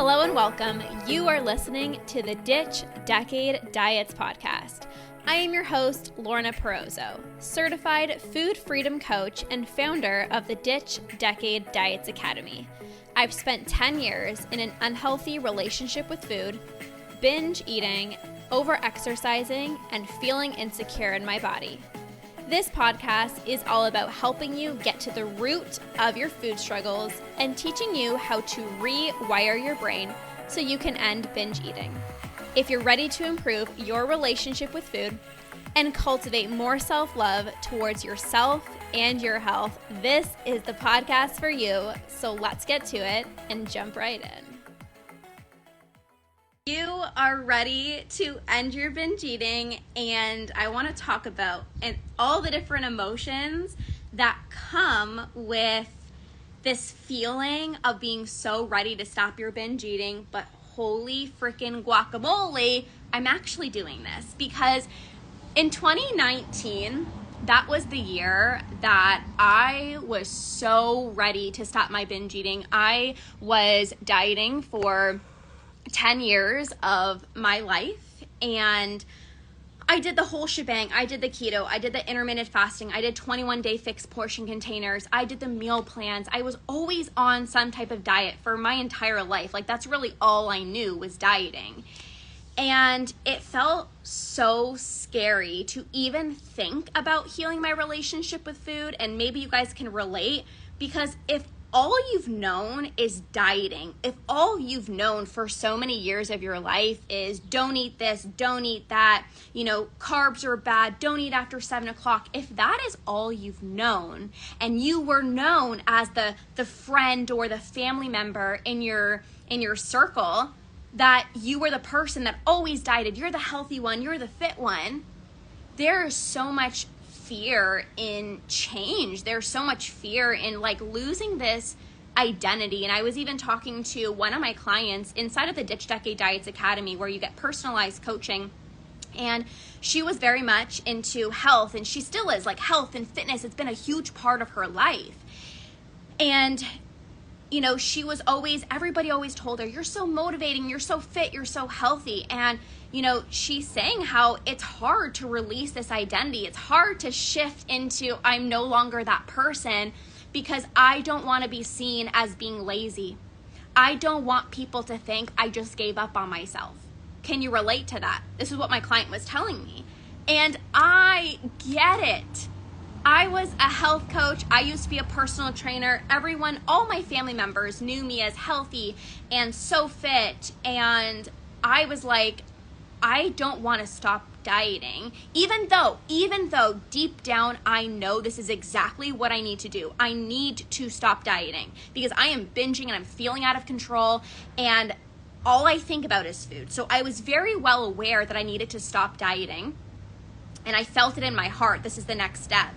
Hello and welcome. You are listening to the Ditch Decade Diets podcast. I am your host, Lorna, certified food freedom coach and founder of the Ditch Decade Diets Academy. I've spent 10 years in an unhealthy relationship with food, binge eating, over-exercising, and feeling insecure in my body. This podcast is all about helping you get to the root of your food struggles and teaching you how to rewire your brain so you can end binge eating. If you're ready to improve your relationship with food and cultivate more self-love towards yourself and your health, this is the podcast for you. So let's get to it and jump right in. You are ready to end your binge eating, and I want to talk about all the different emotions that come with this feeling of being so ready to stop your binge eating, but holy freaking guacamole, I'm actually doing this because in 2019, that was the year that I was so ready to stop my binge eating. I was dieting for 10 years of my life, and I did the whole shebang. I did the keto, I did the intermittent fasting, I did 21-day fixed portion containers, I did the meal plans. I was always on some type of diet for my entire life. Like, that's really all I knew was dieting. And it felt so scary to even think about healing my relationship with food. And maybe you guys can relate, because if all you've known is dieting, if all you've known for so many years of your life is don't eat this, don't eat that, carbs are bad, don't eat after 7 o'clock, if that is all you've known, and you were known as the friend or the family member in your circle, that you were the person that always dieted, you're the healthy one, you're the fit one, there is so much fear in change. There's so much fear in losing this identity. And I was even talking to one of my clients inside of the Ditch Decade Diets Academy, where you get personalized coaching. And she was very much into health, and she still is, health and fitness. It's been a huge part of her life. And she was everybody always told her, you're so motivating, you're so fit, you're so healthy. And she's saying how it's hard to release this identity. It's hard to shift into, I'm no longer that person, because I don't want to be seen as being lazy. I don't want people to think I just gave up on myself. Can you relate to that? This is what my client was telling me. And I get it. I was a health coach. I used to be a personal trainer. Everyone, all my family members knew me as healthy and so fit. And I was like, I don't want to stop dieting, even though deep down I know this is exactly what I need to do. I need to stop dieting because I am binging and I'm feeling out of control, and all I think about is food. So I was very well aware that I needed to stop dieting, and I felt it in my heart. This is the next step.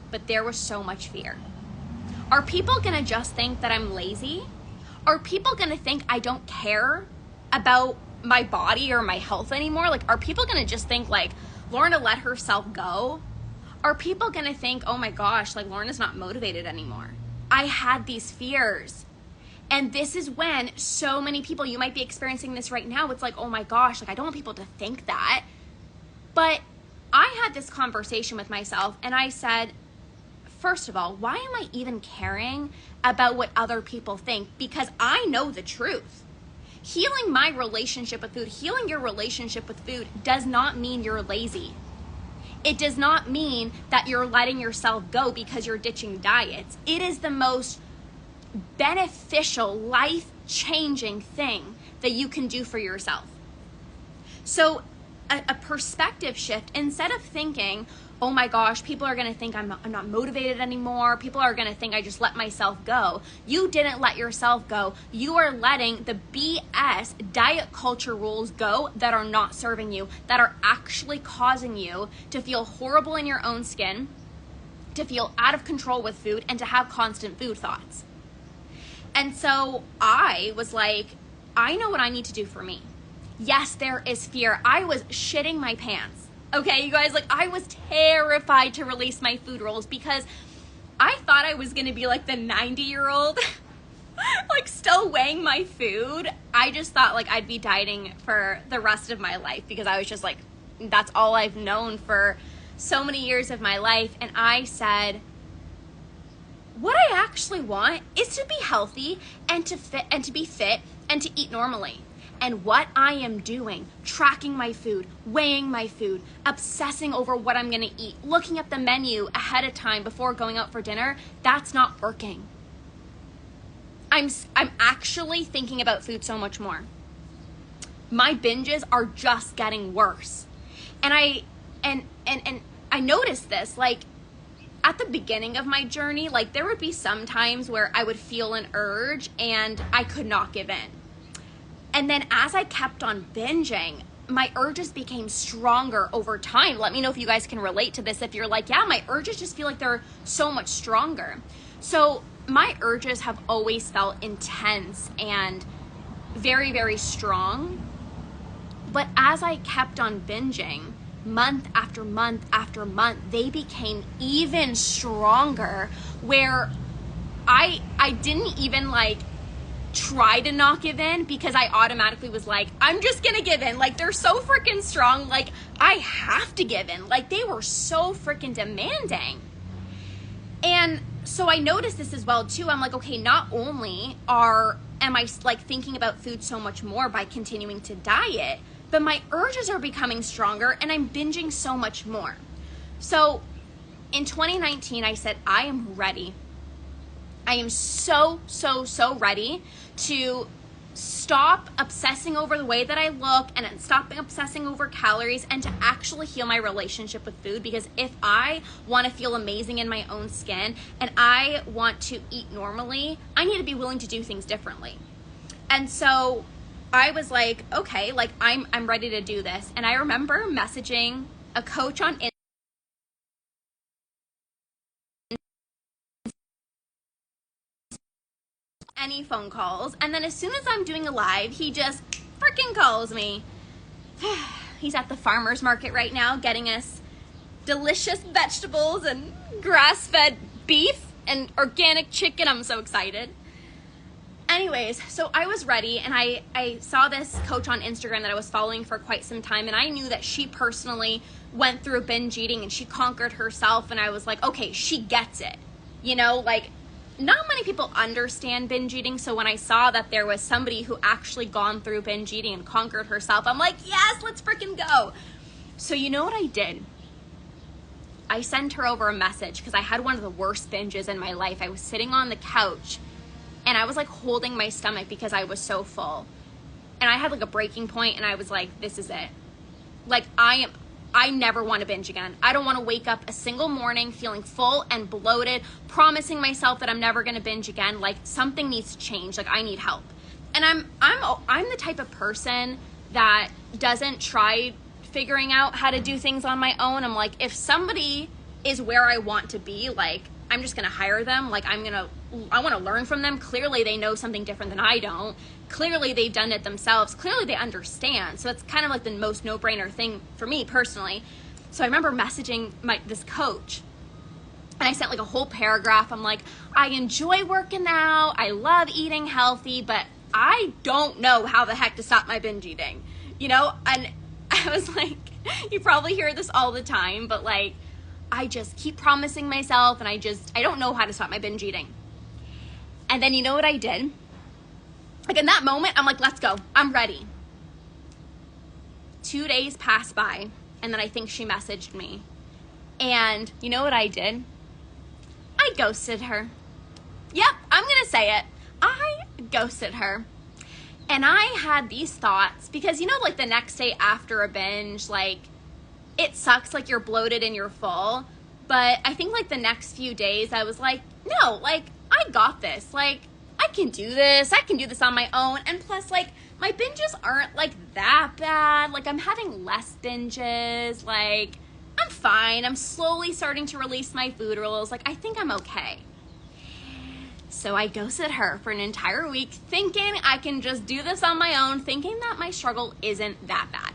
But there was so much fear. Are people going to just think that I'm lazy? Are people going to think I don't care about my body or my health anymore? Are people going to just think Lorna let herself go? Are people going to think, oh my gosh, Lorna's not motivated anymore? I had these fears. And this is when so many people, you might be experiencing this right now. It's oh my gosh, I don't want people to think that. But I had this conversation with myself, and I said, first of all, why am I even caring about what other people think? Because I know the truth. Healing my relationship with food, healing your relationship with food does not mean you're lazy. It does not mean that you're letting yourself go because you're ditching diets. It is the most beneficial, life-changing thing that you can do for yourself. So a perspective shift, instead of thinking, oh my gosh, people are going to think I'm not motivated anymore. People are going to think I just let myself go. You didn't let yourself go. You are letting the BS diet culture rules go that are not serving you, that are actually causing you to feel horrible in your own skin, to feel out of control with food, and to have constant food thoughts. And so I was like, I know what I need to do for me. Yes, there is fear. I was shitting my pants. Okay, you guys, I was terrified to release my food rules because I thought I was going to be the 90-year-old like still weighing my food. I just thought like I'd be dieting for the rest of my life because I was just like, that's all I've known for so many years of my life. And I said, what I actually want is to be healthy and to be fit and to eat normally. And what I am doing, tracking my food, weighing my food, obsessing over what I'm going to eat, looking at the menu ahead of time before going out for dinner, that's not working. I'm actually thinking about food so much more. My binges are just getting worse. And I noticed this, like, at the beginning of my journey, like, there would be some times where I would feel an urge and I could not give in. And then as I kept on binging, my urges became stronger over time. Let me know if you guys can relate to this. If you're like, yeah, my urges just feel like they're so much stronger. So my urges have always felt intense and very, very strong. But as I kept on binging, month after month after month, they became even stronger, where I didn't even like try to not give in because I automatically was like, I'm just gonna give in. Like, they're so freaking strong, like I have to give in. Like, they were so freaking demanding. And so I noticed this as well too. I'm like, okay, not only am I like thinking about food so much more by continuing to diet, but my urges are becoming stronger and I'm binging so much more. So in 2019, I said, I am ready. I am so ready to stop obsessing over the way that I look and stop obsessing over calories and to actually heal my relationship with food. Because if I want to feel amazing in my own skin and I want to eat normally, I need to be willing to do things differently. And so I was like, okay, like I'm ready to do this. And I remember messaging a coach on Instagram. Any phone calls, and then as soon as I'm doing a live, he just freaking calls me. He's at the farmer's market right now getting us delicious vegetables and grass-fed beef and organic chicken. I'm so excited. Anyways, so I was ready, and I saw this coach on Instagram that I was following for quite some time, and I knew that she personally went through binge eating and she conquered herself, and I was like, okay, she gets it. You know, like, not many people understand binge eating, so when I saw that there was somebody who actually gone through binge eating and conquered herself, I'm like, yes, let's freaking go. So you know what I did? I sent her over a message because I had one of the worst binges in my life. I was sitting on the couch and I was like holding my stomach because I was so full. And I had like a breaking point and I was like, this is it. Like, I never want to binge again. I don't want to wake up a single morning feeling full and bloated, promising myself that I'm never going to binge again. Like, something needs to change. Like, I need help. And I'm the type of person that doesn't try figuring out how to do things on my own. I'm like, if somebody is where I want to be, like, I'm just going to hire them. Like, I want to learn from them. Clearly they know something different than I don't. Clearly they've done it themselves. Clearly they understand. So it's kind of like the most no-brainer thing for me personally. So I remember messaging this coach and I sent like a whole paragraph. I'm like, I enjoy working out. I love eating healthy, but I don't know how the heck to stop my binge eating, you know? And I was like, you probably hear this all the time, but like, I just keep promising myself and I don't know how to stop my binge eating. And then you know what I did? Like, in that moment, I'm like, let's go. I'm ready. 2 days passed by, and then I think she messaged me. And you know what I did? I ghosted her. Yep, I'm going to say it. I ghosted her. And I had these thoughts because, you know, like the next day after a binge, like, it sucks, like you're bloated and you're full. But I think like the next few days, I was like, no, like, I got this. Like, I can do this. I can do this on my own. And plus, like, my binges aren't, like, that bad. Like, I'm having less binges. Like, I'm fine. I'm slowly starting to release my food rules. Like, I think I'm okay. So I ghosted her for an entire week, thinking I can just do this on my own, thinking that my struggle isn't that bad.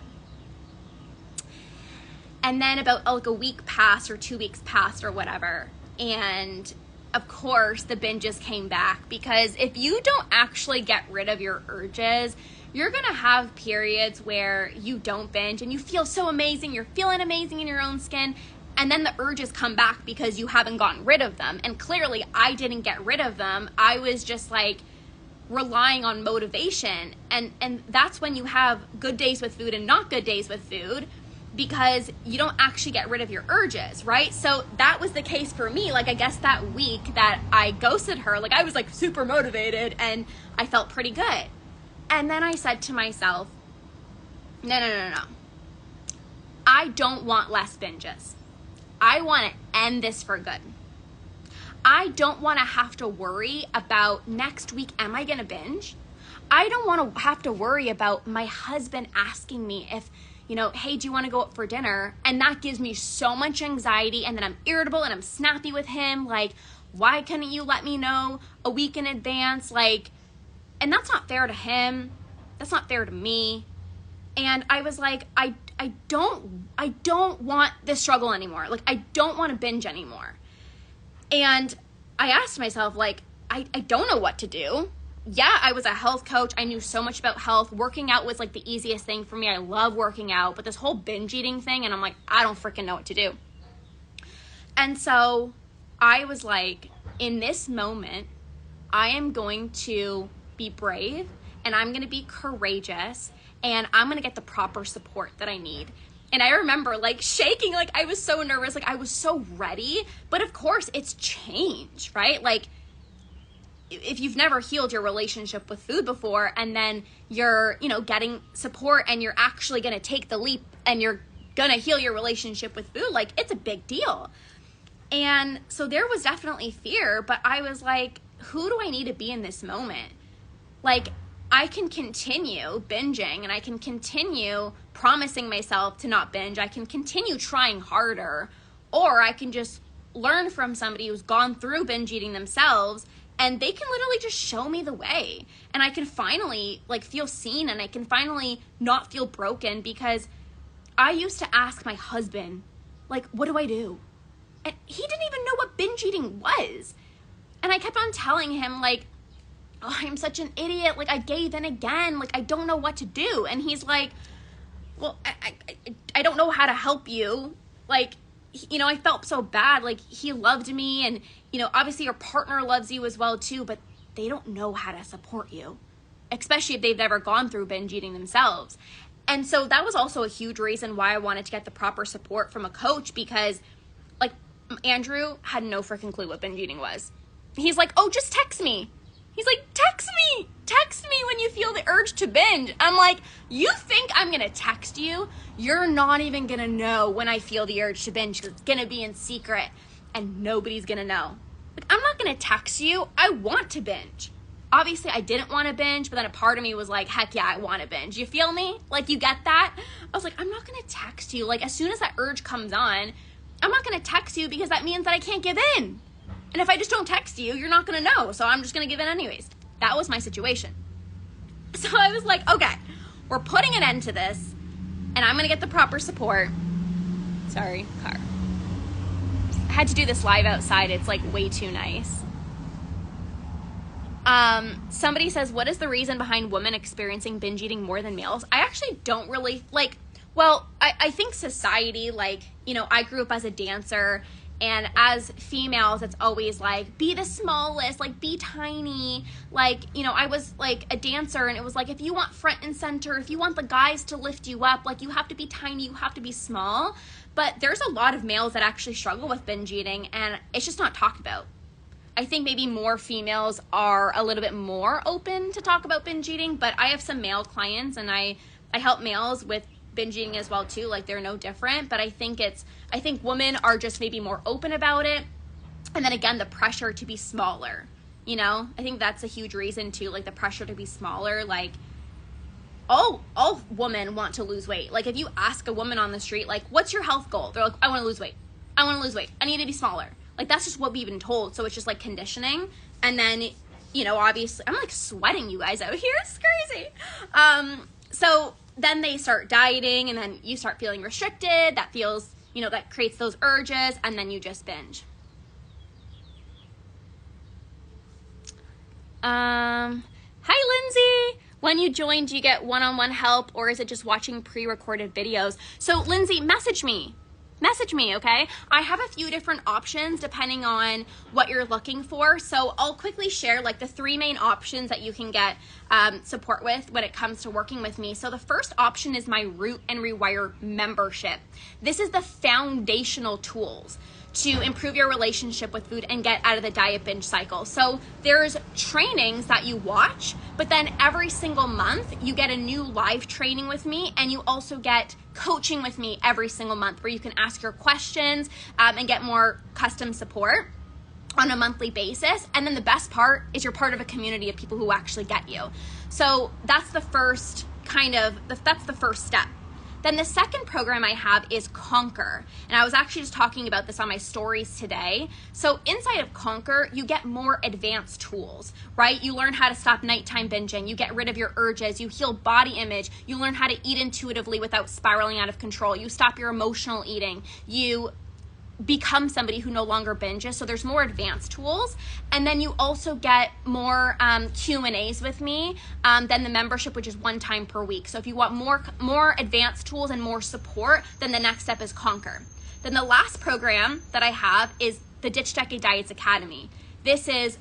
And then about, like, a week passed or 2 weeks passed or whatever. And of course, the binges came back, because if you don't actually get rid of your urges, you're going to have periods where you don't binge and you feel so amazing. You're feeling amazing in your own skin. And then the urges come back because you haven't gotten rid of them. And clearly I didn't get rid of them. I was just like relying on motivation. And that's when you have good days with food and not good days with food, because you don't actually get rid of your urges, right? So that was the case for me. Like, I guess that week that I ghosted her, like I was like super motivated and I felt pretty good. And then I said to myself, no. I don't want less binges. I want to end this for good. I don't want to have to worry about next week, am I going to binge? I don't want to have to worry about my husband asking me if, hey, do you want to go out for dinner? And that gives me so much anxiety, and then I'm irritable and I'm snappy with him. Like, why couldn't you let me know a week in advance? Like, and that's not fair to him. That's not fair to me. And I was like, I don't want this struggle anymore. Like, I don't want to binge anymore. And I asked myself, like, I don't know what to do. Yeah, I was a health coach. I knew so much about health. Working out was like the easiest thing for me. I love working out, but this whole binge eating thing, and I'm like, I don't freaking know what to do. And so I was like, in this moment, I am going to be brave and I'm going to be courageous and I'm going to get the proper support that I need. And I remember like shaking, like I was so nervous, like I was so ready. But of course it's change, right? Like if you've never healed your relationship with food before, and then you're, getting support and you're actually going to take the leap and you're going to heal your relationship with food, like it's a big deal. And so there was definitely fear, but I was like, who do I need to be in this moment? Like, I can continue binging and I can continue promising myself to not binge. I can continue trying harder, or I can just learn from somebody who's gone through binge eating themselves, and they can literally just show me the way. And I can finally like feel seen, and I can finally not feel broken, because I used to ask my husband, like, what do I do? And he didn't even know what binge eating was. And I kept on telling him, like, oh, I'm such an idiot. Like, I gave in again. Like, I don't know what to do. And he's like, well, I don't know how to help you. Like, I felt so bad. Like, he loved me, and, obviously your partner loves you as well too, but they don't know how to support you, especially if they've never gone through binge eating themselves. And so that was also a huge reason why I wanted to get the proper support from a coach, because like Andrew had no freaking clue what binge eating was. He's like, oh, just text me. He's like, text me when you feel the urge to binge. I'm like, you think I'm going to text you? You're not even going to know when I feel the urge to binge. It's going to be in secret and nobody's going to know. Like, I'm not going to text you. I want to binge. Obviously, I didn't want to binge, but then a part of me was like, heck yeah, I want to binge. You feel me? Like, you get that? I was like, I'm not going to text you. Like, as soon as that urge comes on, I'm not going to text you, because that means that I can't give in. And if I just don't text you, you're not going to know. So I'm just going to give in anyways. That was my situation. So I was like, okay, we're putting an end to this, and I'm going to get the proper support. Sorry, car. I had to do this live outside. It's like way too nice. Somebody says, what is the reason behind women experiencing binge eating more than males? I actually don't really I think society, I grew up as a dancer. And as females, it's always like, be the smallest, like, be tiny. Like, I was like a dancer, and it was like, if you want front and center, if you want the guys to lift you up, like, you have to be tiny, you have to be small. But there's a lot of males that actually struggle with binge eating, and it's just not talked about. I think maybe more females are a little bit more open to talk about binge eating, but I have some male clients, and I help males with binge eating as well too. Like, they're no different, but I think women are just maybe more open about it. And then again, the pressure to be smaller, I think that's a huge reason too, like the pressure to be smaller. Like, all women want to lose weight. Like, if you ask a woman on the street, like, what's your health goal? They're like, I want to lose weight. I need to be smaller. Like, that's just what we've been told. So it's just like conditioning. And then, obviously I'm like sweating, you guys out here. It's crazy. So then they start dieting, and then you start feeling restricted. That feels, that creates those urges, and then you just binge. Hi, Lindsay. When you join, do you get one-on-one help, or is it just watching pre-recorded videos? So, Lindsay, message me, okay? I have a few different options depending on what you're looking for. So I'll quickly share like the 3 main options that you can get support with when it comes to working with me. So the first option is my Root and Rewire membership. This is the foundational tools to improve your relationship with food and get out of the diet binge cycle. So there's trainings that you watch, but then every single month you get a new live training with me, and you also get coaching with me every single month where you can ask your questions and get more custom support on a monthly basis. And then the best part is you're part of a community of people who actually get you. So that's the first that's the first step. Then the second program I have is Conquer. And I was actually just talking about this on my stories today. So inside of Conquer, you get more advanced tools, right? You learn how to stop nighttime binging. You get rid of your urges. You heal body image. You learn how to eat intuitively without spiraling out of control. You stop your emotional eating. You become somebody who no longer binges. So there's more advanced tools. And then you also get more Q&As with me than the membership, which is 1 time per week. So if you want more advanced tools and more support, then the next step is Conquer. Then the last program that I have is the Ditch Decade Diets Academy. This is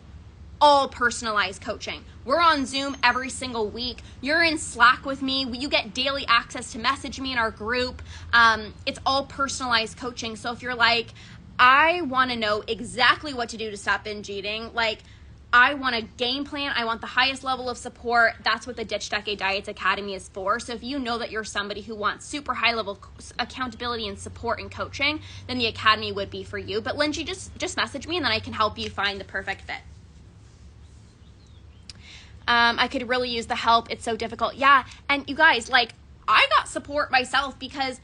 all personalized coaching. We're on Zoom every single week. You're in Slack with me. You get daily access to message me in our group. It's all personalized coaching. So if you're like, I want to know exactly what to do to stop binge eating, like I want a game plan, I want the highest level of support, that's what the Ditch Decade Diets Academy is for. So if you know that you're somebody who wants super high level accountability and support and coaching, then the Academy would be for you. But Lindsay, just message me and then I can help you find the perfect fit. I could really use the help. It's so difficult. Yeah. And you guys, like, I got support myself because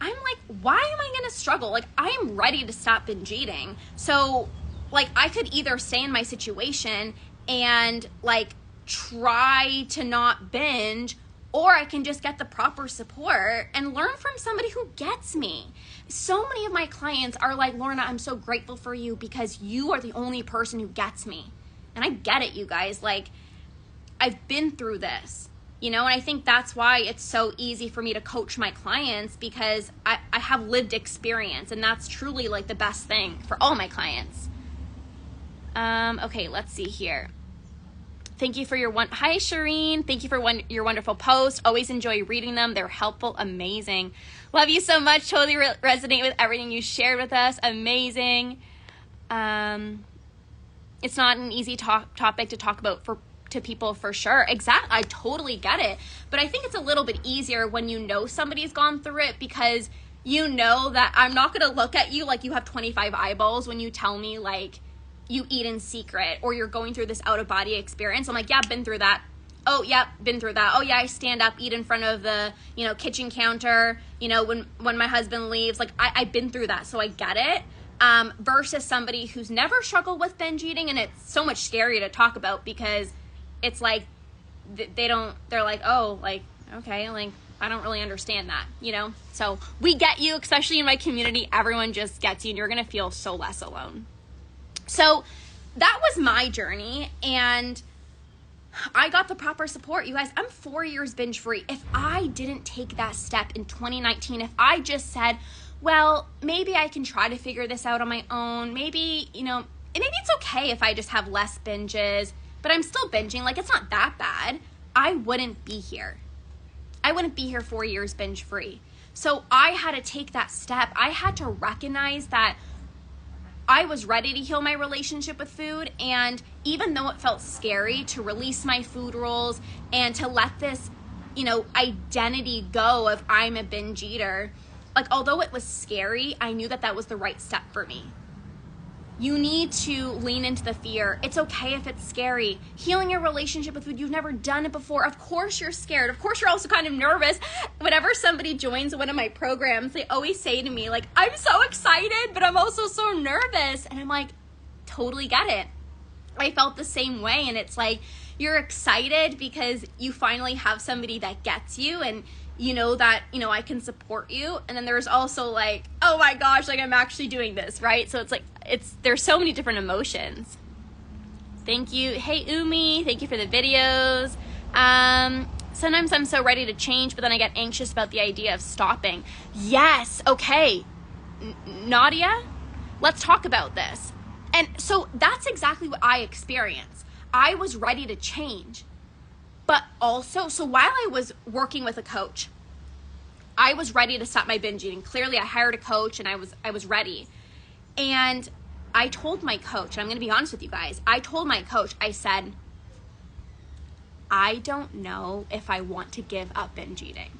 I'm like, why am I going to struggle? Like, I am ready to stop binge eating. So, like, I could either stay in my situation and, like, try to not binge, or I can just get the proper support and learn from somebody who gets me. So many of my clients are like, Lorna, I'm so grateful for you because you are the only person who gets me. And I get it, you guys. Like, I've been through this, and I think that's why it's so easy for me to coach my clients, because I have lived experience, and that's truly like the best thing for all my clients. Okay, let's see here. Thank you for hi Shireen. Thank you for your wonderful posts. Always enjoy reading them. They're helpful. Amazing. Love you so much. Totally resonate with everything you shared with us. Amazing. It's not an easy topic to talk about to people for sure. Exactly. I totally get it. But I think it's a little bit easier when you know somebody's gone through it, because you know that I'm not going to look at you like you have 25 eyeballs when you tell me like you eat in secret or you're going through this out of body experience. I'm like, yeah, been through that. Oh, yeah, been through that. Oh, yeah, I stand up, eat in front of the, kitchen counter, when my husband leaves. Like, I've been through that, so I get it. Versus somebody who's never struggled with binge eating, and it's so much scarier to talk about because it's like they're like, oh, like, okay, like, I don't really understand that, So we get you, especially in my community. Everyone just gets you, and you're going to feel so less alone. So that was my journey, and I got the proper support. You guys, I'm 4 years binge free. If I didn't take that step in 2019, if I just said, well, maybe I can try to figure this out on my own. Maybe, maybe it's okay if I just have less binges, but I'm still binging. Like, it's not that bad. I wouldn't be here. I wouldn't be here 4 years binge free. So I had to take that step. I had to recognize that I was ready to heal my relationship with food. And even though it felt scary to release my food rules and to let this, identity go of I'm a binge eater, like, although it was scary, I knew that was the right step for me. You need to lean into the fear. It's okay if it's scary. Healing your relationship with food, you've never done it before. Of course you're scared. Of course you're also kind of nervous. Whenever somebody joins one of my programs, they always say to me, like, I'm so excited, but I'm also so nervous. And I'm like, totally get it. I felt the same way. And it's like, you're excited because you finally have somebody that gets you, and you know that, I can support you. And then there's also like, oh my gosh, like, I'm actually doing this, right? So it's like, there's so many different emotions. Thank you. Hey, Umi, thank you for the videos. Sometimes I'm so ready to change, but then I get anxious about the idea of stopping. Yes, okay. Nadia, let's talk about this. And so that's exactly what I experienced. I was ready to change. But also, so while I was working with a coach, I was ready to stop my binge eating. Clearly, I hired a coach and I was ready. And I told my coach, and I'm going to be honest with you guys, I told my coach, I said, I don't know if I want to give up binge eating.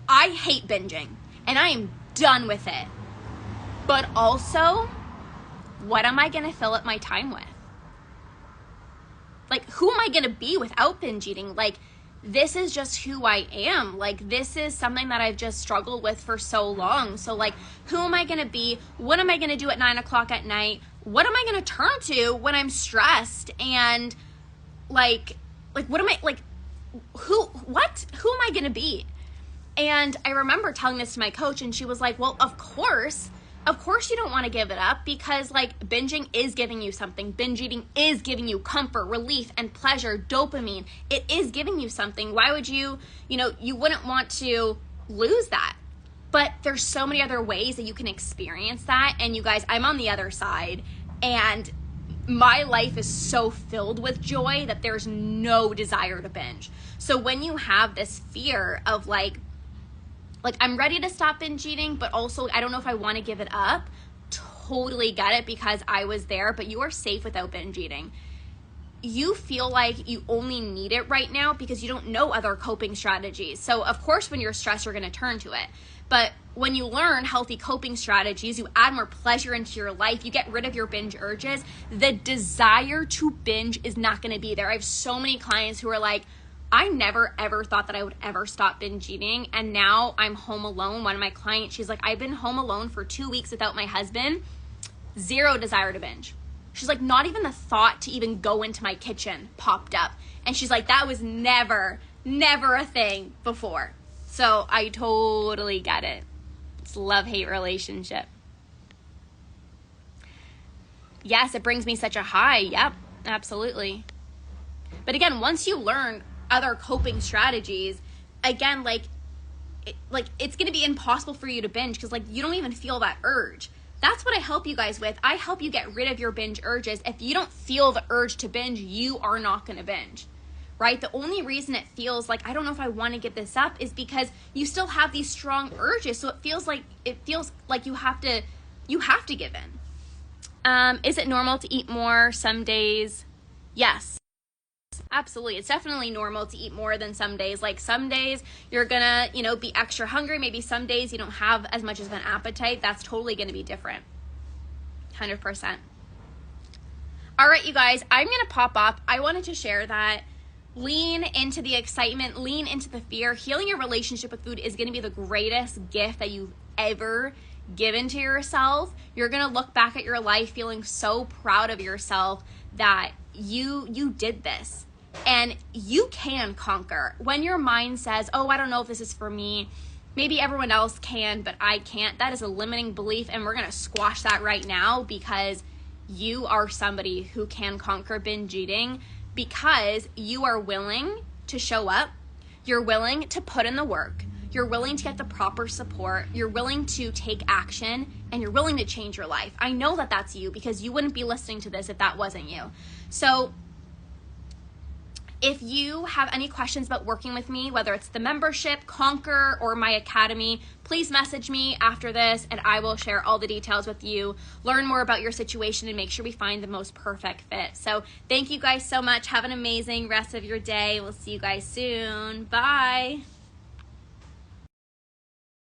I hate binging, and I am done with it. But also, what am I going to fill up my time with? Like, who am I going to be without binge eating? Like, this is just who I am. Like, this is something that I've just struggled with for so long. So, like, who am I going to be? What am I going to do at 9 o'clock at night? What am I going to turn to when I'm stressed? And, like, what am I, like, who am I going to be? And I remember telling this to my coach, and she was like, well, of course you don't want to give it up, because like binging is giving you something. Binge eating is giving you comfort, relief, and pleasure, dopamine. It is giving you something. Why would you wouldn't want to lose that. But there's so many other ways that you can experience that. And you guys, I'm on the other side, and my life is so filled with joy that there's no desire to binge. So when you have this fear of like I'm ready to stop binge eating, but also I don't know if I want to give it up, totally get it, because I was there, but you are safe without binge eating. You feel like you only need it right now because you don't know other coping strategies. So of course, when you're stressed, you're going to turn to it. But when you learn healthy coping strategies, you add more pleasure into your life, you get rid of your binge urges, the desire to binge is not going to be there. I have so many clients who are like, I never ever thought that I would ever stop binge eating, and now I'm home alone. One of my clients, she's like, I've been home alone for 2 weeks without my husband, zero desire to binge. She's like, not even the thought to even go into my kitchen popped up. And she's like, that was never a thing before. So I totally get it. It's a love-hate relationship. Yes, it brings me such a high. Yep, absolutely. But again, once you learn other coping strategies, again, it's going to be impossible for you to binge, because like you don't even feel that urge. That's what I help you guys with. I help you get rid of your binge urges. If you don't feel the urge to binge, you are not going to binge, right? The only reason it feels like I don't know if I want to give this up is because you still have these strong urges. So it feels like you have to give in. Is it normal to eat more some days? Yes. Absolutely. It's definitely normal to eat more than some days. Like some days you're gonna, be extra hungry. Maybe some days you don't have as much of an appetite. That's totally gonna be different. 100%. All right, you guys, I'm gonna pop up. I wanted to share that. Lean into the excitement, lean into the fear. Healing your relationship with food is gonna be the greatest gift that you've ever given to yourself. You're gonna look back at your life feeling so proud of yourself that you did this. And you can conquer. When your mind says, oh, I don't know if this is for me, maybe everyone else can, but I can't, that is a limiting belief, and we're going to squash that right now, because you are somebody who can conquer binge eating, because you are willing to show up, you're willing to put in the work, you're willing to get the proper support, you're willing to take action, and you're willing to change your life. I know that that's you, because you wouldn't be listening to this if that wasn't you. So if you have any questions about working with me, whether it's the membership, Conquer, or my academy, please message me after this and I will share all the details with you, learn more about your situation, and make sure we find the most perfect fit. So thank you guys so much. Have an amazing rest of your day. We'll see you guys soon. Bye.